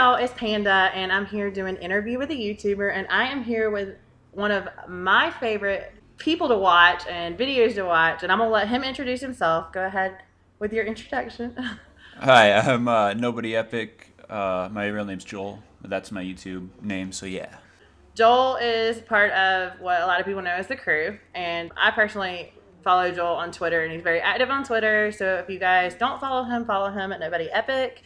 y'all, it's Panda, and I'm here doing an interview with a YouTuber, and I am here with one of my favorite people to watch and videos to watch, and I'm gonna let him introduce himself. Go ahead with your introduction. Hi, I'm NobodyEpic. My real name's Joel. That's my YouTube name, so yeah. Joel is part of what a lot of people know as the crew, and I personally follow Joel on Twitter, and he's very active on Twitter. So if you guys don't follow him at NobodyEpic,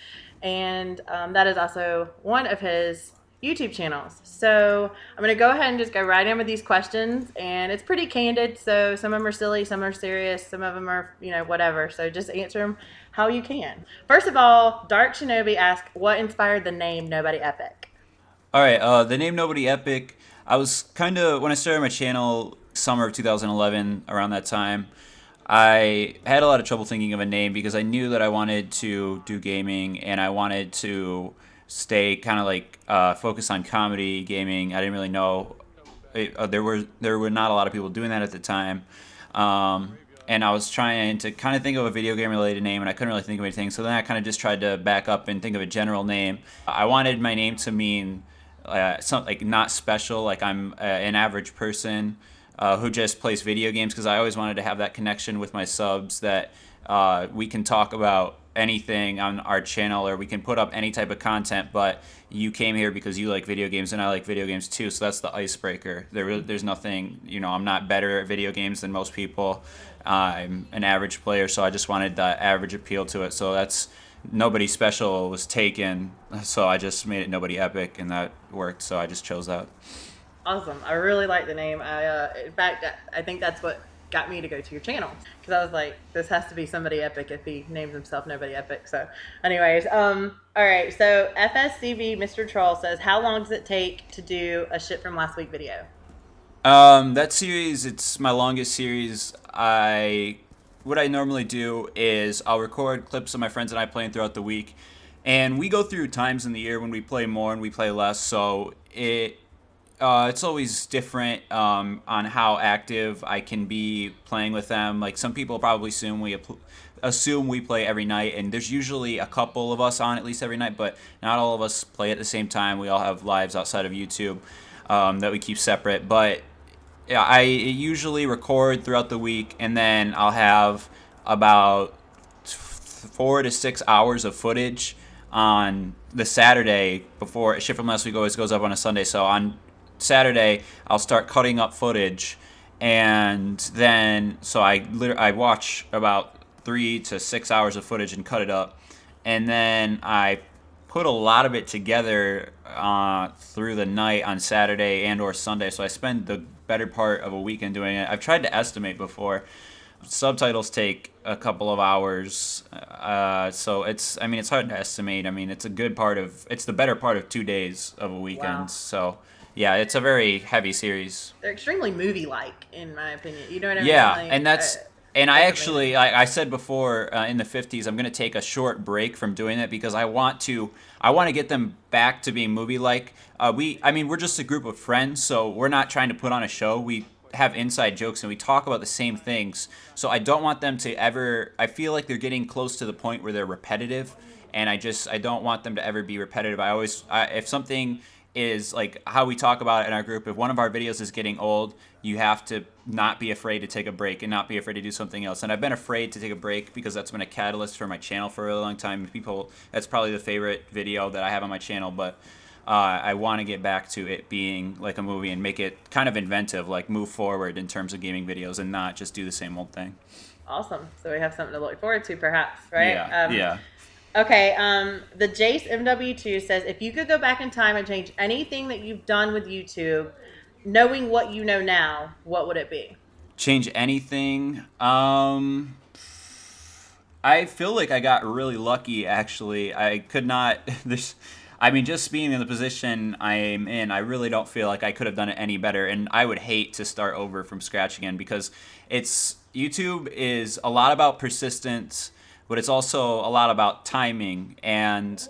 and that is also one of his YouTube channels. So I'm going to go ahead and just go right in with these questions, and it's pretty candid. So some of them are silly, some are serious, some of them are whatever. So just answer them how you can. First of all, Dark Shinobi asked, "What inspired the name Nobody Epic?" All right, the name NobodyEpic. I was kind of when I started my channel, summer of 2011, around that time. I had a lot of trouble thinking of a name because I knew that I wanted to do gaming and I wanted to stay kind of like focused on comedy gaming. I didn't really know there were not a lot of people doing that at the time. And I was trying to kind of think of a video game related name, and I couldn't really think of anything. So then I kind of just tried to back up and think of a general name. I wanted my name to mean something like not special, like I'm an average person who just plays video games, because I always wanted to have that connection with my subs that we can talk about anything on our channel or we can put up any type of content, but you came here because you like video games and I like video games too, so that's the icebreaker. There's nothing, I'm not better at video games than most people. I'm an average player, so I just wanted the average appeal to it. So that's Nobody Special was taken, so I just made it Nobody Epic, and that worked, so I just chose that. Awesome. I really like the name. In fact, I think that's what got me to go to your channel, because I was like, this has to be somebody epic if he names himself Nobody Epic. So, anyways, all right. So FSCV Mr. Troll says, how long does it take to do a shit from last week video? That series, it's my longest series. What I normally do is I'll record clips of my friends and I playing throughout the week, and we go through times in the year when we play more and we play less. So it's always different on how active I can be playing with them. Like some people probably assume we play every night, and there's usually a couple of us on at least every night, but not all of us play at the same time. We all have lives outside of YouTube that we keep separate. But yeah, I usually record throughout the week, and then I'll have about 4 to 6 hours of footage on the Saturday before shit from last week always goes up on a Sunday. So on Saturday, I'll start cutting up footage, and then I watch about 3 to 6 hours of footage and cut it up, and then I put a lot of it together through the night on Saturday and or Sunday. So I spend the better part of a weekend doing it. I've tried to estimate before. Subtitles take a couple of hours, so it's hard to estimate. I mean, it's the better part of 2 days of a weekend. Wow. So yeah, it's a very heavy series. They're extremely movie-like, in my opinion. You know what I mean? Yeah, Like, and I that's actually, amazing. like I said before, in the 50s, I'm gonna take a short break from doing it because I want to get them back to being movie-like. We're just a group of friends, so we're not trying to put on a show. We have inside jokes and we talk about the same things. So I don't want them to ever. I feel like they're getting close to the point where they're repetitive, and I don't want them to ever be repetitive. If something is like how we talk about it in our group, if one of our videos is getting old, you have to not be afraid to take a break and not be afraid to do something else. And I've been afraid to take a break because that's been a catalyst for my channel for a really long time. That's probably the favorite video that I have on my channel, but I want to get back to it being like a movie and make it kind of inventive, like move forward in terms of gaming videos and not just do the same old thing. Awesome. So we have something to look forward to, perhaps, right? Yeah, yeah. Okay. The Jace MW2 says, if you could go back in time and change anything that you've done with YouTube, knowing what you know now, what would it be? Change anything? I feel like I got really lucky, actually. I could not. Just being in the position I am in, I really don't feel like I could have done it any better. And I would hate to start over from scratch again because YouTube is a lot about persistence, but it's also a lot about timing. And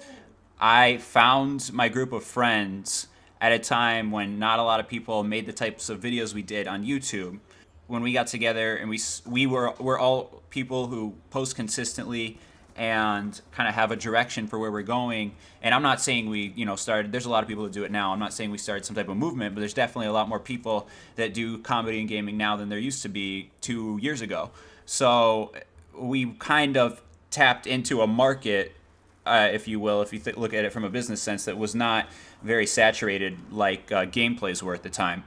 I found my group of friends at a time when not a lot of people made the types of videos we did on YouTube. When we got together and we're all people who post consistently, and kind of have a direction for where we're going. And I'm not saying we, started, there's a lot of people that do it now. I'm not saying we started some type of movement, but there's definitely a lot more people that do comedy and gaming now than there used to be 2 years ago. So we kind of tapped into a market, if you will, if you look at it from a business sense, that was not very saturated like gameplays were at the time.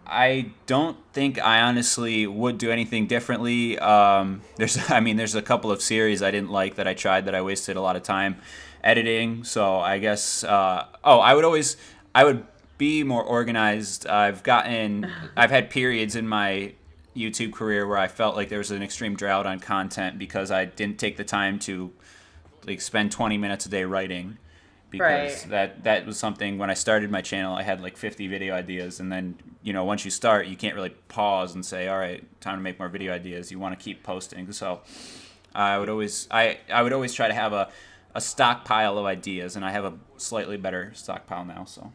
I don't think I honestly would do anything differently. There's a couple of series I didn't like that I tried that I wasted a lot of time editing. So I guess, I would be more organized. I've had periods in my YouTube career where I felt like there was an extreme drought on content because I didn't take the time to like spend 20 minutes a day writing. Because that was something when I started my channel, I had like 50 video ideas, and then once you start, you can't really pause and say, all right, time to make more video ideas. You want to keep posting. So I would always try to have a stockpile of ideas, and I have a slightly better stockpile now. So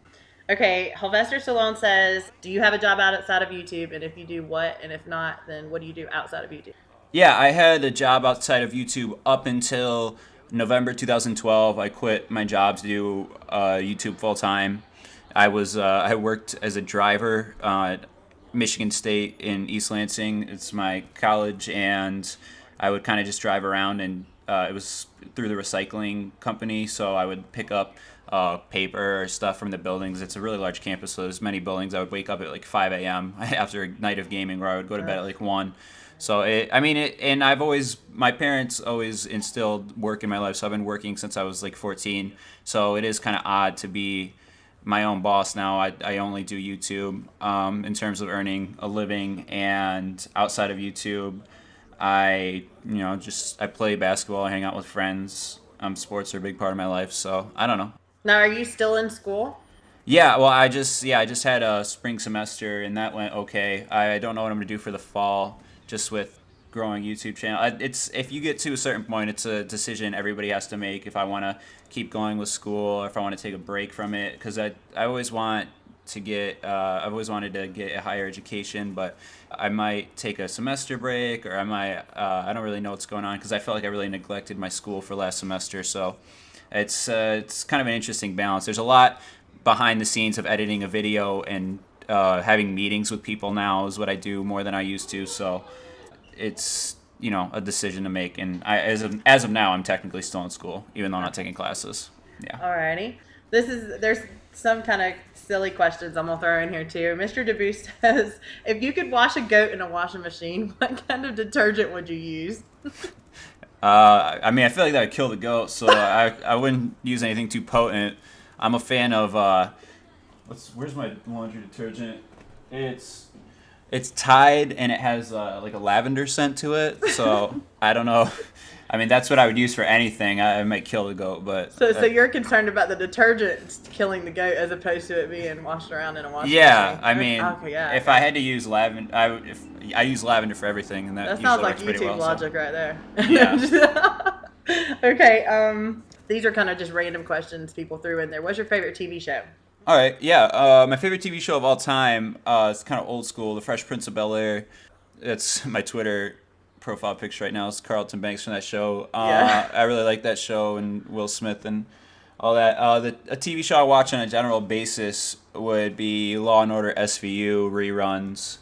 okay, Sylvester Stallone says, do you have a job outside of YouTube, and if you do, what, and if not, then what do you do outside of YouTube? Yeah, I had a job outside of YouTube up until November 2012. I quit my job to do YouTube full time. I worked as a driver at Michigan State in East Lansing. It's my college, and I would kind of just drive around, and it was through the recycling company, so I would pick up paper or stuff from the buildings. It's a really large campus, so there's many buildings. I would wake up at like 5 a.m. after a night of gaming, where I would go to bed at like 1. So and my parents always instilled work in my life. So I've been working since I was like 14. So it is kind of odd to be my own boss now. I only do YouTube in terms of earning a living, and outside of YouTube, I play basketball, I hang out with friends. Sports are a big part of my life. So I don't know. Now, are you still in school? Yeah, well, I just had a spring semester, and that went okay. I don't know what I'm gonna do for the fall. Just with growing YouTube channel, it's if you get to a certain point, it's a decision everybody has to make. If I want to keep going with school, or if I want to take a break from it, because I always want to get I've always wanted to get a higher education, but I might take a semester break, or I might I don't really know what's going on, because I felt like I really neglected my school for last semester. So it's kind of an interesting balance. There's a lot behind the scenes of editing a video, and having meetings with people now is what I do more than I used to. So it's a decision to make, and as of now, I'm technically still in school, even though I'm not taking classes. Yeah. Alrighty. There's some kind of silly questions I'm gonna throw in here too. Mr. DeBoo says, if you could wash a goat in a washing machine, what kind of detergent would you use? I feel like that would kill the goat, so I wouldn't use anything too potent. I'm a fan of where's my laundry detergent? It's Tide, and it has like a lavender scent to it. So I don't know. That's what I would use for anything. I might kill the goat, but so you're concerned about the detergent killing the goat as opposed to it being washed around in a washing machine? If I had to use lavender, I use lavender for everything, and that sounds like YouTube logic right there. Yeah. Okay. These are kind of just random questions people threw in there. What's your favorite TV show? All right, yeah. My favorite TV show of all time, it's kind of old school, The Fresh Prince of Bel-Air. It's my Twitter profile picture right now. It's Carlton Banks from that show. I really like that show, and Will Smith and all that. A TV show I watch on a general basis would be Law and Order SVU reruns,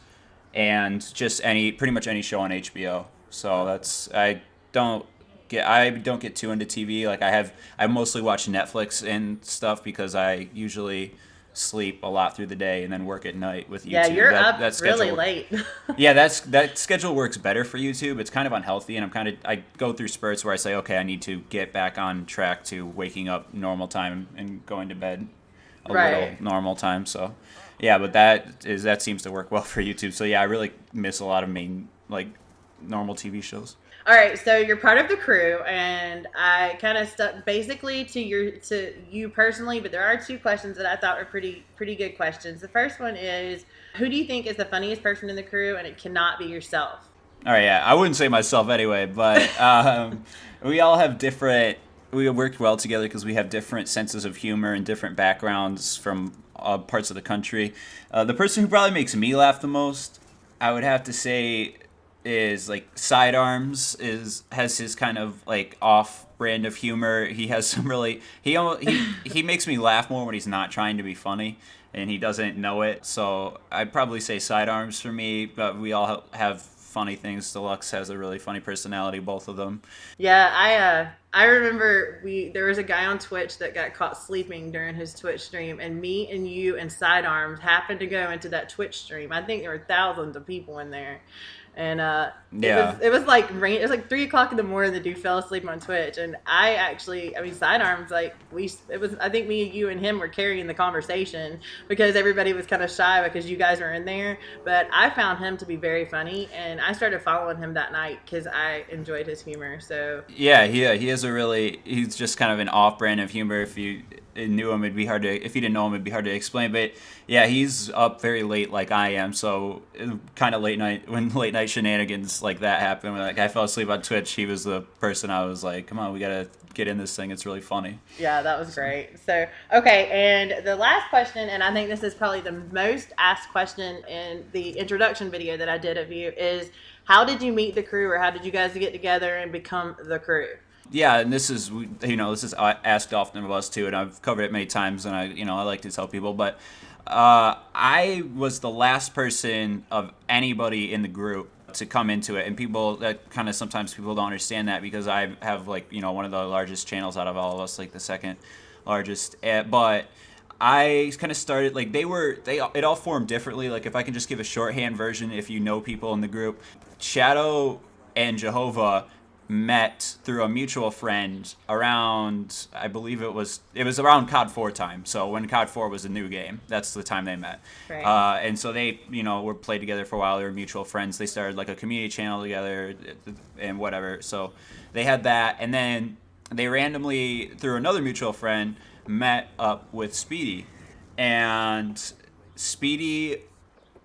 and just pretty much any show on HBO. So I don't get too into TV. Like I mostly watch Netflix and stuff because I usually sleep a lot through the day and then work at night with YouTube. Yeah, you're up really late. Yeah, that schedule works better for YouTube. It's kind of unhealthy, and I go through spurts where I say, okay, I need to get back on track to waking up normal time and going to bed a little normal time. So yeah, but that seems to work well for YouTube. So yeah, I really miss a lot of main normal TV shows. All right, so you're part of the crew, and I kind of stuck basically to you personally, but there are 2 questions that I thought were pretty good questions. The first one is, who do you think is the funniest person in the crew, and it cannot be yourself? All right, yeah, I wouldn't say myself anyway, but we all have we work well together because we have different senses of humor and different backgrounds from parts of the country. The person who probably makes me laugh the most, I would have to say, is Sidearms has his kind of off brand of humor. He has some really he makes me laugh more when he's not trying to be funny and he doesn't know it. So I'd probably say Sidearms for me, but we all have funny things. Deluxe has a really funny personality, both of them. Yeah, I remember there was a guy on Twitch that got caught sleeping during his Twitch stream, and me and you and Sidearms happened to go into that Twitch stream. I think there were thousands of people in there. And it was like rain. It was like 3 o'clock in the morning. The dude fell asleep on Twitch, and I mean, Sidearms, like I think me, you, and him were carrying the conversation because everybody was kind of shy because you guys were in there. But I found him to be very funny, and I started following him that night because I enjoyed his humor. So yeah, he has he's just kind of an off brand of humor. If you knew him, it'd be hard to, if you didn't know him, it'd be hard to explain. But yeah, he's up very late like I am, so kind of late night shenanigans like that happen. Like I fell asleep on Twitch, he was the person I was like, come on, we gotta get in this thing, it's really funny. Yeah, that was great. So okay, and the last question, and I think this is probably the most asked question in the introduction video that I did of you, is how did you meet the crew, or how did you guys get together and become the crew? Yeah, and this is asked often of us too, and I've covered it many times, and I like to tell people, but I was the last person of anybody in the group to come into it, and people that kind of sometimes people don't understand that because I have one of the largest channels out of all of us, like the second largest, but I kind of started it all formed differently. Like if I can just give a shorthand version, if you know people in the group, Shadow and Jehovah met through a mutual friend around, I believe it was around COD 4 time. So when COD 4 was a new game, that's the time they met. Right. And so they, were played together for a while. They were mutual friends. They started like a community channel together and whatever. So they had that, and then they randomly, through another mutual friend, met up with Speedy, and Speedy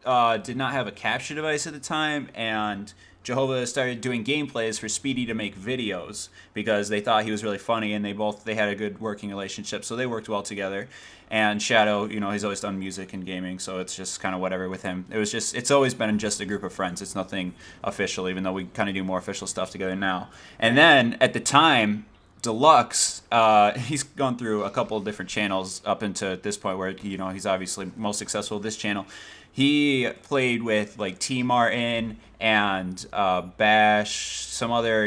did not have a capture device at the time, and Jehovah started doing gameplays for Speedy to make videos because they thought he was really funny, and they had a good working relationship, so they worked well together. And Shadow, he's always done music and gaming, so it's just kind of whatever with him. It's always been just a group of friends. It's nothing official, even though we kind of do more official stuff together now. And then at the time, Deluxe, he's gone through a couple of different channels up into this point where he's obviously most successful with this channel. He played with like T Martin and Bash, some other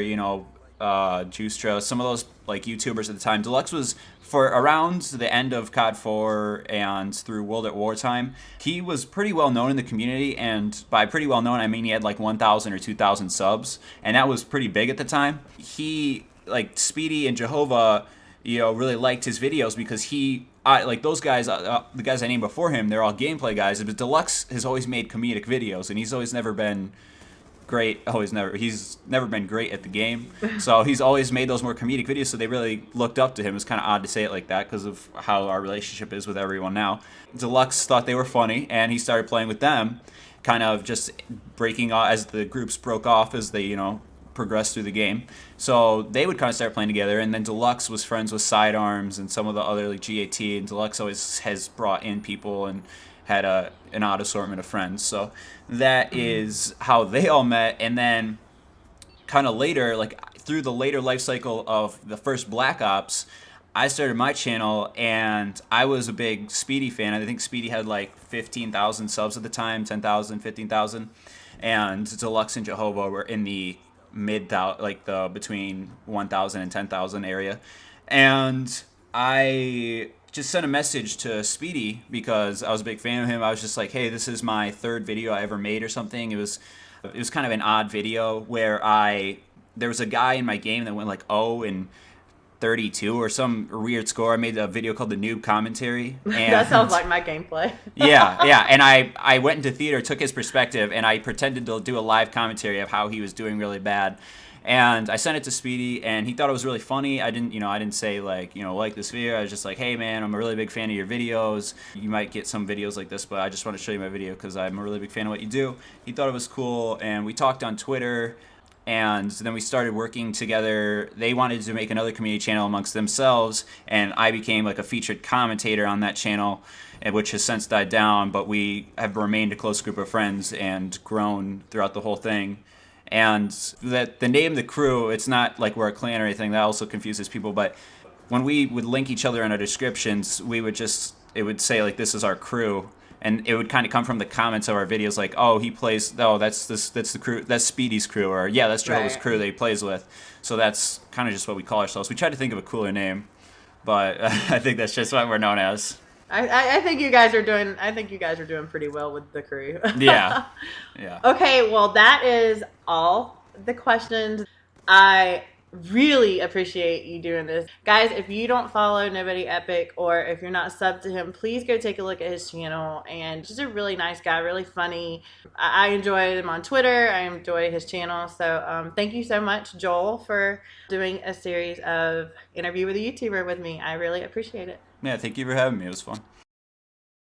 Juicetro, some of those like YouTubers at the time. Deluxe was, for around the end of COD 4 and through World at War time, he was pretty well known in the community, and by pretty well known I mean he had like 1,000 or 2,000 subs, and that was pretty big at the time. He, like Speedy and Jehovah, really liked his videos because those guys, the guys I named before him, they're all gameplay guys, but Deluxe has always made comedic videos, and he's always never been great. He's never been great at the game, so he's always made those more comedic videos, so they really looked up to him. It's kind of odd to say it like that because of how our relationship is with everyone now. Deluxe thought they were funny, and he started playing with them, kind of just breaking off as the groups broke off, as they, progressed through the game. So they would kind of start playing together, and then Deluxe was friends with Sidearms and some of the other like GAT, and Deluxe always has brought in people and had an odd assortment of friends. So that is how they all met. And then kind of later, like through the later life cycle of the first Black Ops, I started my channel, and I was a big Speedy fan. I think Speedy had like 15,000 subs at the time, 10,000, 15,000, and Deluxe and Jehovah were in the between 1,000 and 10,000 area. And I just sent a message to Speedy because I was a big fan of him. I was just like, hey, this is my third video I ever made or something. It was kind of an odd video where there was a guy in my game that went like 0 and 32 or some weird score. I made a video called the Noob Commentary. And that sounds like my gameplay. yeah. And I went into theater, took his perspective, and I pretended to do a live commentary of how he was doing really bad. And I sent it to Speedy, and he thought it was really funny. I didn't say like this video. I was just like, hey man, I'm a really big fan of your videos. You might get some videos like this, but I just want to show you my video because I'm a really big fan of what you do. He thought it was cool, and we talked on Twitter. And then we started working together. They wanted to make another community channel amongst themselves, and I became like a featured commentator on that channel, which has since died down, but we have remained a close group of friends and grown throughout the whole thing. And that the name, the crew, it's not like we're a clan or anything. That also confuses people. But when we would link each other in our descriptions, it would say like, this is our crew. And it would kind of come from the comments of our videos, like, oh, that's the crew, that's Speedy's crew, or yeah, that's Jehovah's crew that he plays with. So that's kind of just what we call ourselves. We try to think of a cooler name, but I think that's just what we're known as. I think you guys are doing. I think you guys are doing pretty well with the crew. Yeah. Okay, well, that is all the questions. I really appreciate you doing this, guys. If you don't follow NobodyEpic, or if you're not subbed to him, please go take a look at his channel. And just a really nice guy, really funny. I enjoy him on Twitter. I enjoy his channel. So thank you so much, Joel, for doing a series of interview with a YouTuber with me. I really appreciate it. Yeah, thank you for having me. It was fun.